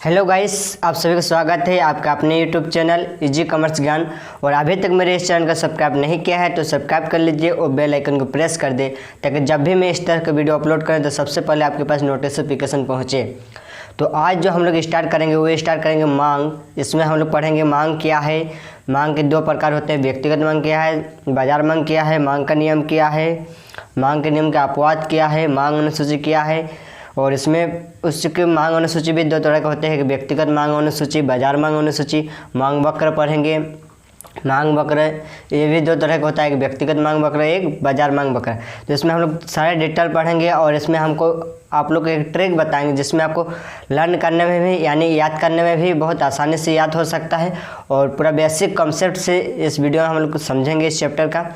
Hello guys, आप सभी का स्वागत है आपका अपने यूट्यूब चैनल इजी कॉमर्स ज्ञान। और अभी तक मेरे इस चैनल का सब्सक्राइब नहीं किया है तो सब्सक्राइब कर लीजिए और बेल आइकन को प्रेस कर दे ताकि जब भी मैं इस तरह का वीडियो अपलोड करें तो सबसे पहले आपके पास नोटिफिकेशन पहुँचे। तो आज जो हम लोग स्टार्ट करेंगे वो स्टार्ट करेंगे मांग। इसमें हम लोग पढ़ेंगे मांग क्या है, मांग के दो प्रकार होते हैं, व्यक्तिगत मांग क्या है, बाजार मांग क्या है, मांग का नियम क्या है, मांग के नियम का अपवाद क्या है, मांग अनुसूची क्या है। और इसमें उसके मांग अनुसूची भी दो तरह के होते हैं, व्यक्तिगत मांग अनुसूची, बाजार मांग अनुसूची। मांग वक्र पढ़ेंगे, मांग वक्र ये भी दो तरह का होता है, एक व्यक्तिगत मांग वक्र, एक बाजार मांग वक्र। तो इसमें हम लोग सारे डिटेल पढ़ेंगे और इसमें हमको आप लोग एक ट्रिक बताएंगे जिसमें आपको लर्न करने में भी यानी याद करने में भी बहुत आसानी से याद हो सकता है। और पूरा बेसिक कॉन्सेप्ट से इस वीडियो में हम लोग समझेंगे इस चैप्टर का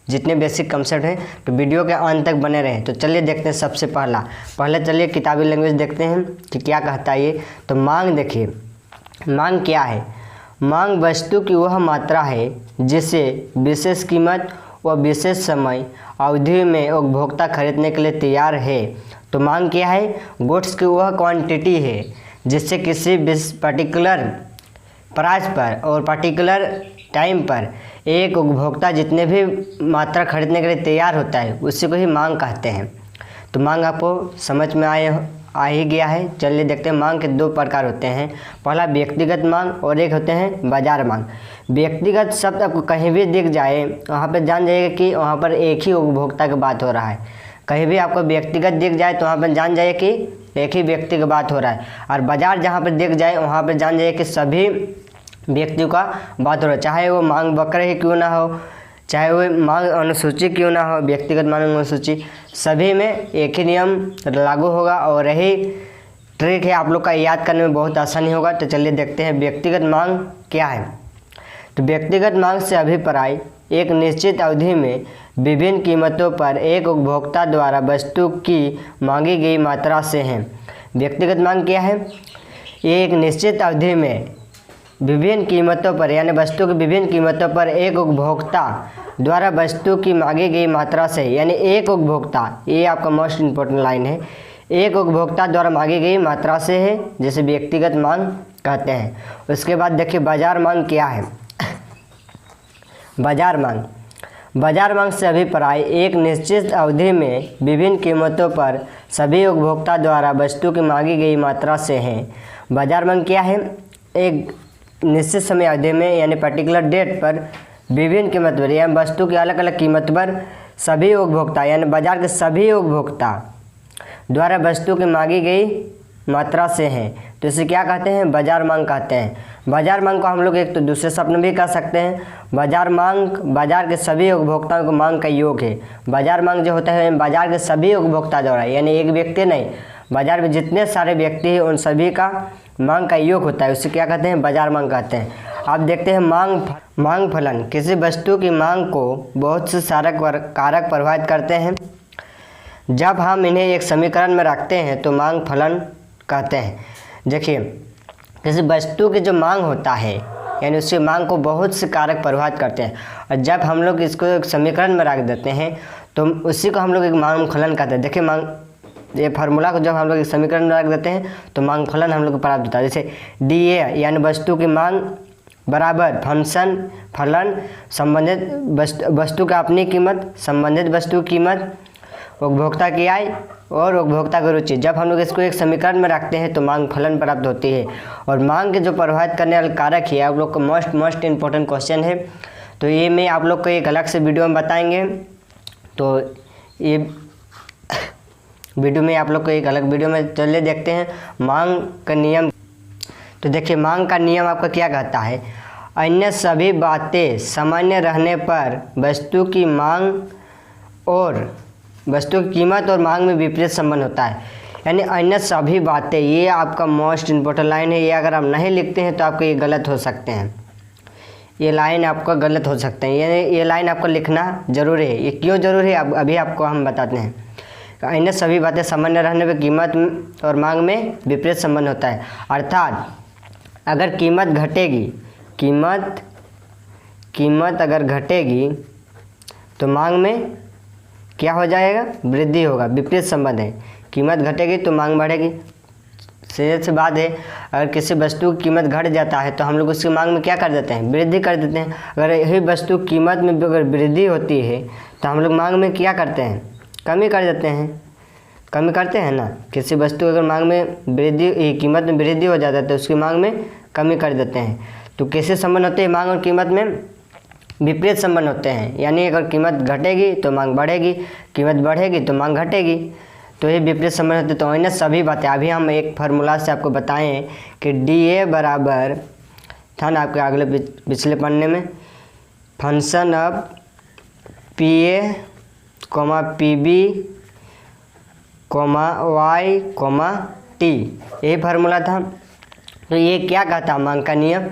जितने बेसिक कॉन्सेप्ट हैं। तो वीडियो के अंत तक बने रहें। तो चलिए देखते हैं सबसे पहले चलिए किताबी लैंग्वेज देखते हैं कि क्या कहता है ये। तो मांग देखिए, मांग क्या है। मांग वस्तु की वह मात्रा है जिसे विशेष कीमत व विशेष समय अवधि में उपभोक्ता खरीदने के लिए तैयार है। तो मांग क्या है, गुड्स की वह क्वांटिटी है जिससे किसी पर्टिकुलर प्राइस पर और पर्टिकुलर टाइम पर एक उपभोक्ता जितने भी मात्रा खरीदने के लिए तैयार होता है उसी को ही मांग कहते हैं। तो मांग आपको समझ में आ ही गया है। चलिए देखते हैं। मांग के दो प्रकार होते हैं, पहला व्यक्तिगत मांग और एक होते हैं बाजार मांग। व्यक्तिगत शब्द आपको कहीं भी दिख जाए वहाँ पर जान जाइए कि वहाँ पर एक ही उपभोक्ता की बात हो रहा है। कहीं भी आपको व्यक्तिगत दिख जाए तो वहाँ पर जान जाइए कि एक ही व्यक्ति की बात हो रहा है। और बाजार जहाँ पर दिख जाए वहाँ पर जान जाइए कि सभी व्यक्तियों का बात हो रहा है, चाहे वो मांग वक्र ही क्यों ना हो, चाहे वो मांग अनुसूची क्यों ना हो, व्यक्तिगत मांग अनुसूची सभी में एक ही नियम लागू होगा। और यही ट्रिक है, आप लोग का याद करने में बहुत आसानी होगा। तो चलिए देखते हैं व्यक्तिगत मांग क्या है। तो व्यक्तिगत मांग से अभिप्राय एक निश्चित अवधि में विभिन्न कीमतों पर एक उपभोक्ता द्वारा वस्तु की मांगी गई मात्रा से है। व्यक्तिगत मांग क्या है, ये एक निश्चित अवधि में विभिन्न कीमतों पर यानी वस्तु की विभिन्न कीमतों पर एक उपभोक्ता द्वारा वस्तु की मांगी गई मात्रा से, यानी एक उपभोक्ता, ये आपका मोस्ट इम्पोर्टेंट लाइन है, एक उपभोक्ता द्वारा मांगी गई मात्रा से है जिसे व्यक्तिगत मांग कहते हैं। उसके बाद देखिए बाजार मांग क्या है। बाजार मांग, बाजार मांग से अभिप्राय एक निश्चित अवधि में विभिन्न कीमतों पर सभी उपभोक्ता द्वारा वस्तु की मांगी गई मात्रा से है। बाजार मांग क्या है, एक निश्चित समय अवधि में यानी पर्टिकुलर डेट पर विभिन्न कीमत पर यानी वस्तु की अलग अलग कीमत पर सभी उपभोक्ता यानी बाजार के सभी उपभोक्ता द्वारा वस्तु की मांगी गई मात्रा से है। तो इसे क्या कहते हैं, बाजार मांग कहते हैं। बाजार मांग को हम लोग एक तो दूसरे शब्द में भी कह सकते हैं, बाजार मांग बाजार के सभी उपभोक्ताओं को मांग का योग है। बाजार मांग जो होता है बाजार के सभी उपभोक्ता द्वारा, यानी एक व्यक्ति नहीं, बाजार में जितने सारे व्यक्ति हैं उन सभी का मांग का योग होता है, उसे क्या कहते हैं, बाजार मांग कहते हैं। आप देखते हैं मांग फलन किसी वस्तु की मांग को बहुत से कारक प्रभावित करते हैं। जब हम इन्हें एक समीकरण में रखते हैं तो मांग फलन कहते हैं। देखिए किसी वस्तु की जो मांग होता है यानी उसकी मांग को बहुत से कारक प्रभावित करते हैं, और जब हम लोग इसको एक समीकरण में रख देते हैं तो उसी को हम लोग एक मांग फलन कहते हैं। देखिए ये फार्मूला को जब हम लोग एक समीकरण में रख देते हैं तो मांग फलन हम लोग को प्राप्त होता है। जैसे DA यानी वस्तु की मांग बराबर फंक्शन फलन संबंधित वस्तु का अपनी कीमत, संबंधित वस्तु की कीमत, उपभोक्ता की आय और उपभोक्ता की रुचि। जब हम लोग इसको एक समीकरण में रखते हैं तो मांग फलन प्राप्त होती है। और मांग के जो प्रभावित करने वाले कारक है आप लोग को मोस्ट इम्पोर्टेंट क्वेश्चन है, तो ये मैं आप लोग को एक अलग से वीडियो में बताएंगे। तो ये वीडियो में आप लोग को एक अलग वीडियो में चलिए देखते हैं मांग का नियम। तो देखिए मांग का नियम आपका क्या कहता है, अन्य सभी बातें सामान्य रहने पर वस्तु की मांग और वस्तु की कीमत और मांग में विपरीत संबंध होता है। यानी अन्य सभी बातें, ये आपका मोस्ट इम्पोर्टेंट लाइन है। ये अगर आप नहीं लिखते हैं तो आपको ये गलत हो सकते हैं, ये लाइन आपका गलत हो सकते हैं, यानी ये लाइन आपको लिखना जरूरी है। ये क्यों जरूरी है अभी आपको हम बताते हैं। अन्य सभी बातें सामान्य रहने पर कीमत और मांग में विपरीत संबंध होता है। अर्थात अगर कीमत घटेगी, कीमत अगर घटेगी तो मांग में क्या हो जाएगा, वृद्धि होगा। विपरीत संबंध है, कीमत घटेगी तो मांग बढ़ेगी। सीधी सी बात है, अगर किसी वस्तु की कीमत घट जाता है तो हम लोग उसकी मांग में क्या कर देते हैं, वृद्धि कर देते हैं। अगर यही वस्तु की कीमत में अगर वृद्धि होती है तो हम लोग मांग में क्या करते हैं, कमी कर देते हैं, कमी करते हैं ना। किसी वस्तु अगर मांग में वृद्धि, कीमत में वृद्धि हो जाता है तो उसकी मांग में कमी कर देते हैं। तो कैसे संबंध होते हैं, मांग और कीमत में विपरीत संबंध होते हैं, यानी अगर कीमत घटेगी तो मांग बढ़ेगी, कीमत बढ़ेगी तो मांग घटेगी, तो ये विपरीत संबंध होते हैं। तो इन्हें सभी बातें अभी हम एक फार्मूला से आपको बताएं कि DA बराबर था ना आपके अगले पिछले पन्ने में, function of PA, PB, Y, T, यही फार्मूला था। तो ये क्या कहता है मांग का नियम,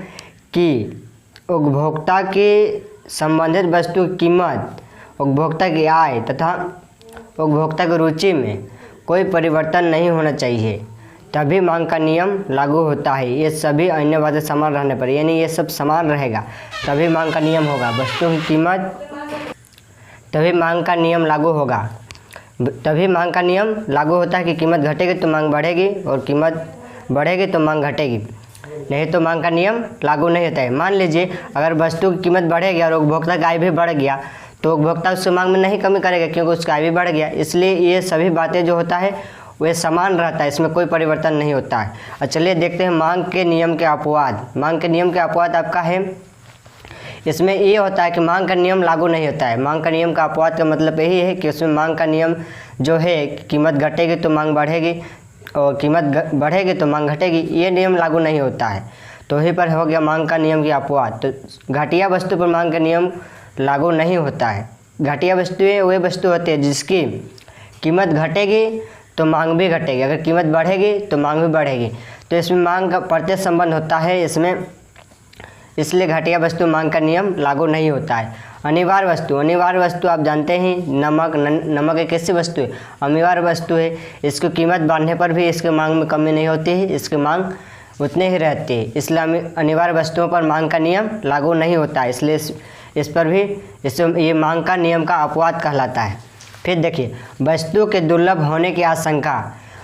कि उपभोक्ता की संबंधित वस्तु की कीमत उपभोक्ता की आय तथा उपभोक्ता की रुचि में कोई परिवर्तन नहीं होना चाहिए, तभी मांग का नियम लागू होता है। ये सभी अन्य बातें समान रहने पर, यानी ये सब समान रहेगा तभी मांग का नियम होगा। वस्तु की कीमत, तभी मांग का नियम लागू होगा, तभी मांग का नियम लागू होता है कि कीमत घटेगी तो मांग बढ़ेगी और कीमत बढ़ेगी तो मांग घटेगी, नहीं तो मांग का नियम लागू नहीं होता है। मान लीजिए अगर वस्तु की कीमत बढ़ेगी और उपभोक्ता का आय भी बढ़ गया तो उपभोक्ता उसकी मांग में नहीं कमी करेगा क्योंकि उसका आय भी बढ़ गया। इसलिए ये सभी बातें जो होता है वह समान रहता है, इसमें कोई परिवर्तन नहीं होता है। और चलिए देखते हैं मांग के नियम के अपवाद। मांग के नियम के अपवाद आपका है, इसमें ये होता है कि मांग का नियम लागू नहीं होता है। मांग का नियम का अपवाद का मतलब यही है कि उसमें मांग का नियम जो है, कीमत घटेगी तो मांग बढ़ेगी और कीमत बढ़ेगी तो मांग घटेगी, ये नियम लागू नहीं होता है। तो वहीं पर हो गया मांग का नियम की अपवाद। तो घटिया वस्तु पर मांग का नियम लागू नहीं होता है। घटिया वस्तुएं वे वस्तु होती है जिसकी कीमत घटेगी तो मांग भी घटेगी, अगर कीमत बढ़ेगी तो मांग भी बढ़ेगी। तो इसमें मांग का प्रत्यक्ष संबंध होता है इसमें, इसलिए घटिया वस्तु मांग का नियम लागू नहीं होता है। अनिवार्य वस्तु, अनिवार्य वस्तु आप जानते हैं नमक, नमक एक ऐसी वस्तु है, अनिवार्य वस्तु है, इसकी कीमत बढ़ने पर भी इसके मांग में कमी नहीं होती है, इसकी मांग उतने ही रहती है। इसलिए अनिवार्य वस्तुओं पर मांग का नियम लागू नहीं होता है, इसलिए इस पर भी ये मांग का नियम का अपवाद कहलाता है। फिर देखिए वस्तु के दुर्लभ होने की आशंका,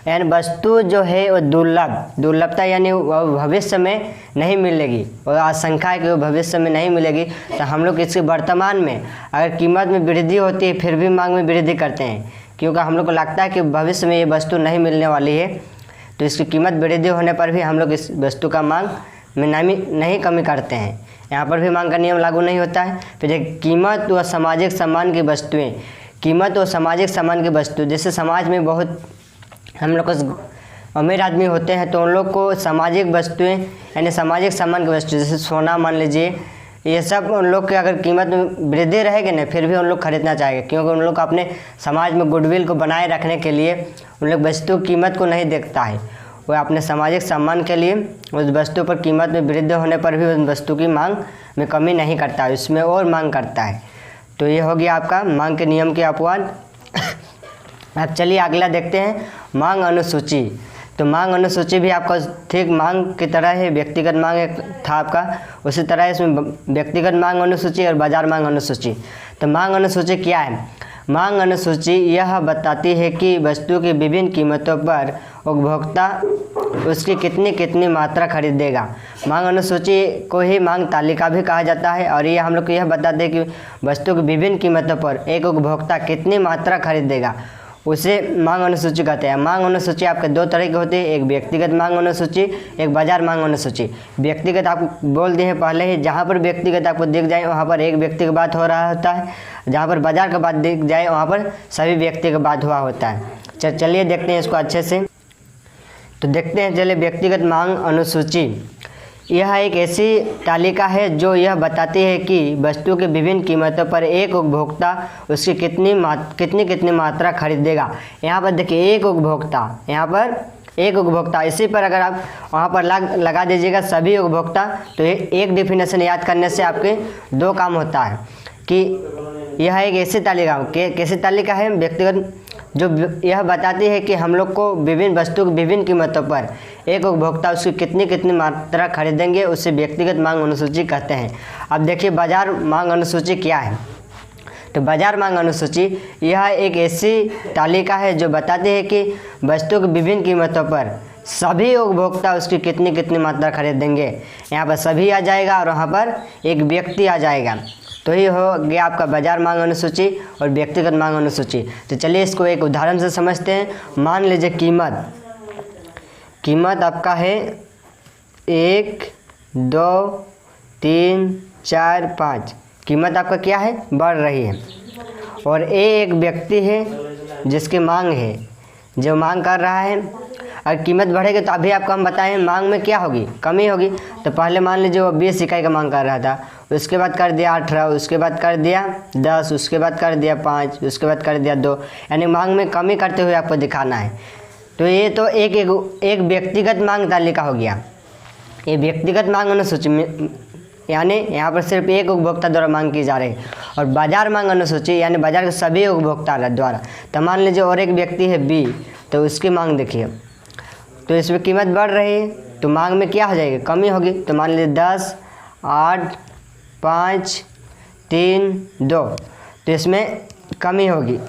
यानी वस्तु जो है वो दुर्लभता यानी वो भविष्य में नहीं मिलेगी, और आशंका है कि वो भविष्य में नहीं मिलेगी। तो हम लोग इसके वर्तमान में अगर कीमत में वृद्धि होती है फिर भी मांग में वृद्धि करते हैं, क्योंकि हम लोग को लगता है कि भविष्य में ये वस्तु नहीं मिलने वाली है, तो इसकी कीमत वृद्धि होने पर भी हम लोग इस वस्तु का मांग में नहीं कमी करते हैं। यहाँ पर भी मांग का नियम लागू नहीं होता है। फिर कीमत व सामाजिक सम्मान की वस्तुएँ, कीमत और सामाजिक सम्मान की वस्तु, जैसे समाज में बहुत हम लोग अमीर आदमी होते हैं तो उन लोग को सामाजिक वस्तुएं यानी सामाजिक सम्मान की वस्तु जैसे सोना मान लीजिए, ये सब उन लोग के अगर कीमत में वृद्धि रहेगी ना फिर भी उन लोग खरीदना चाहेंगे, क्योंकि उन लोग को अपने समाज में गुडविल को बनाए रखने के लिए उन लोग वस्तु की कीमत को नहीं देखता है, वह अपने सामाजिक सम्मान के लिए उस वस्तु पर कीमत में वृद्धि होने पर भी उस वस्तु की मांग में कमी नहीं करता है, उसमें और मांग करता है। तो ये हो गया आपका मांग के नियम के अपवाद। अब चलिए अगला देखते हैं मांग अनुसूची। तो मांग अनुसूची भी आपका ठीक मांग की तरह है, व्यक्तिगत मांग एक था आपका, उसी तरह इसमें व्यक्तिगत मांग अनुसूची और बाजार मांग अनुसूची। तो मांग अनुसूची क्या है? मांग अनुसूची यह बताती है कि वस्तु की विभिन्न कीमतों पर उपभोक्ता उसकी कितनी मात्रा खरीदेगा। मांग अनुसूची को ही मांग तालिका भी कहा जाता है, और ये हम लोग को यह बताते हैं कि वस्तु की विभिन्न कीमतों पर एक उपभोक्ता कितनी मात्रा खरीदेगा, उसे मांग अनुसूची कहते हैं। मांग अनुसूची आपके दो तरह की होती है, एक व्यक्तिगत मांग अनुसूची, एक बाजार मांग अनुसूची। व्यक्तिगत आपको बोल दिए हैं पहले ही, जहाँ पर व्यक्तिगत आपको दिख जाए वहाँ पर एक व्यक्ति की बात हो रहा होता है, जहाँ पर बाजार का बात दिख जाए वहाँ पर सभी व्यक्ति का बात हुआ होता है। चलिए देखते हैं इसको अच्छे से। तो देखते हैं चलिए व्यक्तिगत मांग अनुसूची, यह एक ऐसी तालिका है जो यह बताती है कि वस्तु की विभिन्न कीमतों पर एक उपभोक्ता उसकी कितनी मात्रा खरीदेगा। यहाँ पर देखिए एक उपभोक्ता, यहाँ पर एक उपभोक्ता, इसी पर अगर आप वहाँ पर लगा दीजिएगा सभी उपभोक्ता, तो एक डेफिनेशन याद करने से आपके दो काम होता है कि यह एक ऐसी तालिका, कैसी तालिका है व्यक्तिगत, जो यह बताती है कि हम लोग को विभिन्न वस्तु की विभिन्न कीमतों पर एक उपभोक्ता उसकी कितनी मात्रा खरीदेंगे, उसे व्यक्तिगत मांग अनुसूची कहते हैं। अब देखिए बाजार मांग अनुसूची क्या है। तो बाजार मांग अनुसूची यह एक ऐसी तालिका है जो बताती है कि वस्तु की विभिन्न कीमतों पर सभी उपभोक्ता उसकी कितनी कितनी मात्रा खरीदेंगे। यहाँ पर सभी आ जाएगा और वहाँ पर एक व्यक्ति आ जाएगा, तो ये हो गया आपका बाजार मांग अनुसूची और व्यक्तिगत मांग अनुसूची। तो चलिए इसको एक उदाहरण से समझते हैं। मान लीजिए कीमत आपका है 1 2 3 4 5। कीमत आपका क्या है, बढ़ रही है। और ए एक व्यक्ति है जिसकी मांग है, जो मांग कर रहा है। अगर कीमत बढ़ेगी तो अभी आपको हम बताएं मांग में क्या होगी, कमी होगी। तो पहले मान लीजिए वो 20 इकाई का मांग कर रहा था, उसके बाद कर दिया 18, उसके बाद कर दिया 10, उसके बाद कर दिया 5, उसके बाद कर दिया 2, यानी मांग में कमी करते हुए आपको दिखाना है। तो ये तो एक व्यक्तिगत मांग तालिका हो गया। ये व्यक्तिगत मांग अनुसूची में यानी यहाँ पर सिर्फ एक उपभोक्ता द्वारा मांग की जा रही है। और बाजार मांग अनुसूची यानी बाजार के सभी उपभोक्ता द्वारा। तो मान लीजिए और एक व्यक्ति है बी, तो उसकी मांग देखिए, तो इसमें कीमत बढ़ रही है तो मांग में क्या हो जाएगी, कमी होगी। तो मान लीजिए 10 8 5 3 2, तो इसमें कमी होगी।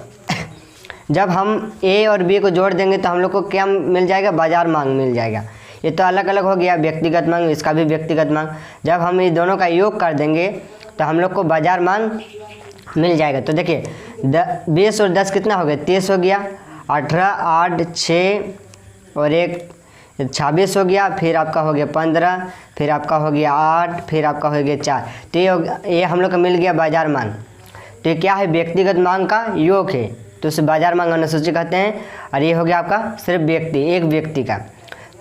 जब हम ए और बी को जोड़ देंगे तो हम लोग को क्या मिल जाएगा, बाजार मांग मिल जाएगा। ये तो अलग अलग हो गया व्यक्तिगत मांग, इसका भी व्यक्तिगत मांग। जब हम ये दोनों का योग कर देंगे तो हम लोग को बाजार मांग मिल जाएगा। तो देखिए 20 और 10 कितना हो गया, 30 हो गया। 18 8 6 और 1 26 हो गया। फिर आपका हो गया 15, फिर आपका हो गया 8, फिर आपका हो गया 4। तो ये हम लोग को मिल गया बाजार मांग। तो ये क्या है, व्यक्तिगत मांग का योग है, तो उसे बाजार मांग अनुसूची कहते हैं। और ये हो गया आपका सिर्फ एक व्यक्ति का।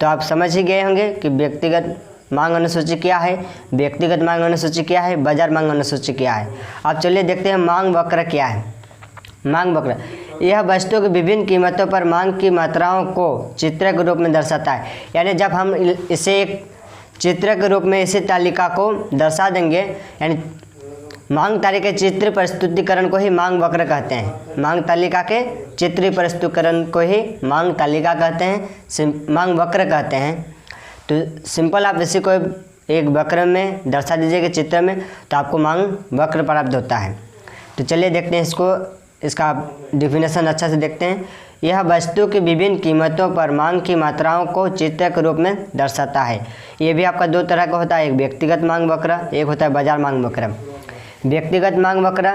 तो आप समझ ही गए होंगे कि व्यक्तिगत मांग अनुसूची क्या है, व्यक्तिगत मांग अनुसूची क्या है, बाजार मांग अनुसूची क्या है। अब चलिए देखते हैं मांग वक्र क्या है। मांग वक्र यह वस्तुओं की विभिन्न कीमतों पर मांग की मात्राओं को चित्र के रूप में दर्शाता है। यानी जब हम इसे एक चित्र के रूप में इसी तालिका को दर्शा देंगे, यानी मांग तालिका के चित्र प्रस्तुतिकरण को ही मांग वक्र कहते हैं। मांग तालिका के चित्र प्रस्तुतिकरण को ही मांग तालिका कहते हैं, मांग वक्र कहते हैं। तो सिंपल आप इसी को एक वक्र में दर्शा दीजिएगा चित्र में, तो आपको मांग वक्र प्राप्त होता है। तो चलिए देखते हैं इसका डिफिनेशन अच्छा से देखते हैं। यह वस्तु की विभिन्न कीमतों पर मांग की मात्राओं को चित्र के रूप में दर्शाता है। ये भी आपका दो तरह का होता है, एक व्यक्तिगत मांग वक्र, एक होता है बाजार मांग वक्र। व्यक्तिगत मांग वक्र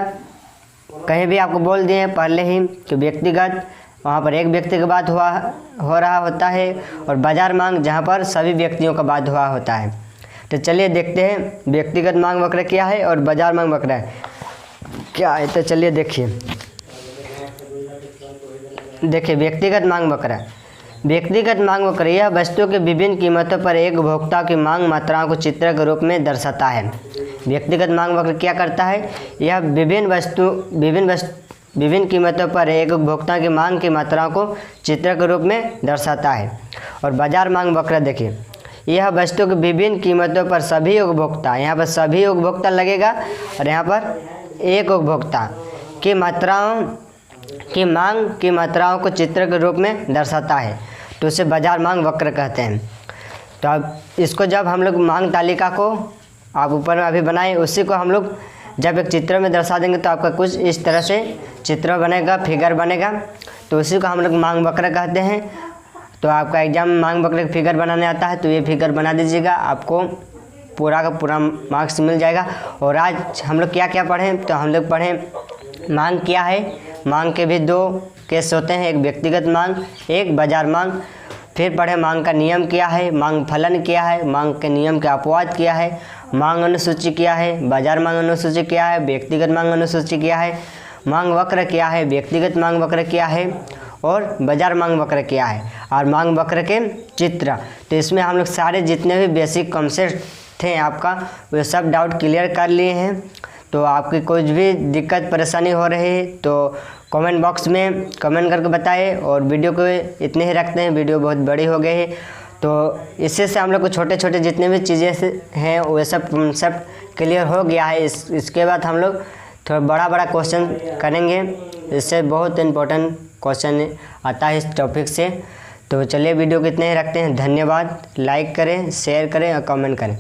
कहीं भी आपको बोल दिए पहले ही कि व्यक्तिगत, वहाँ पर एक व्यक्ति का बात हो रहा होता है, और बाजार मांग जहाँ पर सभी व्यक्तियों का बात हुआ होता है। तो चलिए देखते हैं व्यक्तिगत मांग वक्र क्या है और बाजार मांग वक्र क्या है। तो चलिए देखिए व्यक्तिगत मांग वक्र। व्यक्तिगत मांग वक्र यह वस्तुओं की विभिन्न कीमतों पर एक उपभोक्ता की मांग मात्राओं को चित्र के रूप में दर्शाता है। व्यक्तिगत मांग वक्र क्या करता है, यह विभिन्न कीमतों पर एक उपभोक्ता की मांग की मात्राओं को चित्र के रूप में दर्शाता है। और बाजार मांग वक्र देखिए, यह वस्तु की विभिन्न कीमतों पर सभी उपभोक्ता, यहाँ पर सभी उपभोक्ता लगेगा, और यहाँ पर एक उपभोक्ता की मात्राओं की मांग की मात्राओं को चित्र के रूप में दर्शाता है। तो उसे बाजार मांग वक्र कहते हैं। तो अब इसको जब हम लोग मांग तालिका को आप ऊपर में अभी बनाए, उसी को हम लोग जब एक चित्र में दर्शा देंगे तो आपका कुछ इस तरह से चित्र बनेगा, फिगर बनेगा। तो उसी को हम लोग मांग वक्र कहते हैं। तो आपका एग्जाम में मांग वक्र का फिगर बनाने आता है तो ये फिगर बना दीजिएगा, आपको पूरा का पूरा मार्क्स मिल जाएगा। और आज हम लोग क्या क्या पढ़ें, तो हम लोग पढ़ें मांग क्या है। मांग के भी दो केस होते हैं, एक व्यक्तिगत मांग, एक बाजार मांग। फिर पढ़े मांग का नियम क्या है, मांग फलन क्या है, मांग के नियम के अपवाद क्या है, मांग अनुसूची क्या है, बाजार मांग अनुसूची क्या है, व्यक्तिगत मांग अनुसूची क्या है, मांग वक्र क्या है, व्यक्तिगत मांग वक्र क्या है, और बाजार मांग वक्र क्या है, और मांग वक्र के चित्र। तो इसमें हम लोग सारे जितने भी बेसिक कॉन्सेप्ट थे आपका वो सब डाउट क्लियर कर लिए हैं। तो आपकी कुछ भी दिक्कत परेशानी हो रही है तो कमेंट बॉक्स में कमेंट करके बताएं। और वीडियो को इतने ही रखते हैं, वीडियो बहुत बड़ी हो गई है। तो इससे हम लोग को छोटे छोटे जितने भी चीज़ें हैं वो सब कॉन्सेप्ट क्लियर हो गया है। इसके बाद हम लोग थोड़ा बड़ा क्वेश्चन करेंगे, इससे बहुत इम्पोर्टेंट क्वेश्चन आता है इस टॉपिक से। तो चलिए वीडियो को इतने ही रखते हैं। धन्यवाद। लाइक करें, शेयर करें और कमेंट करें।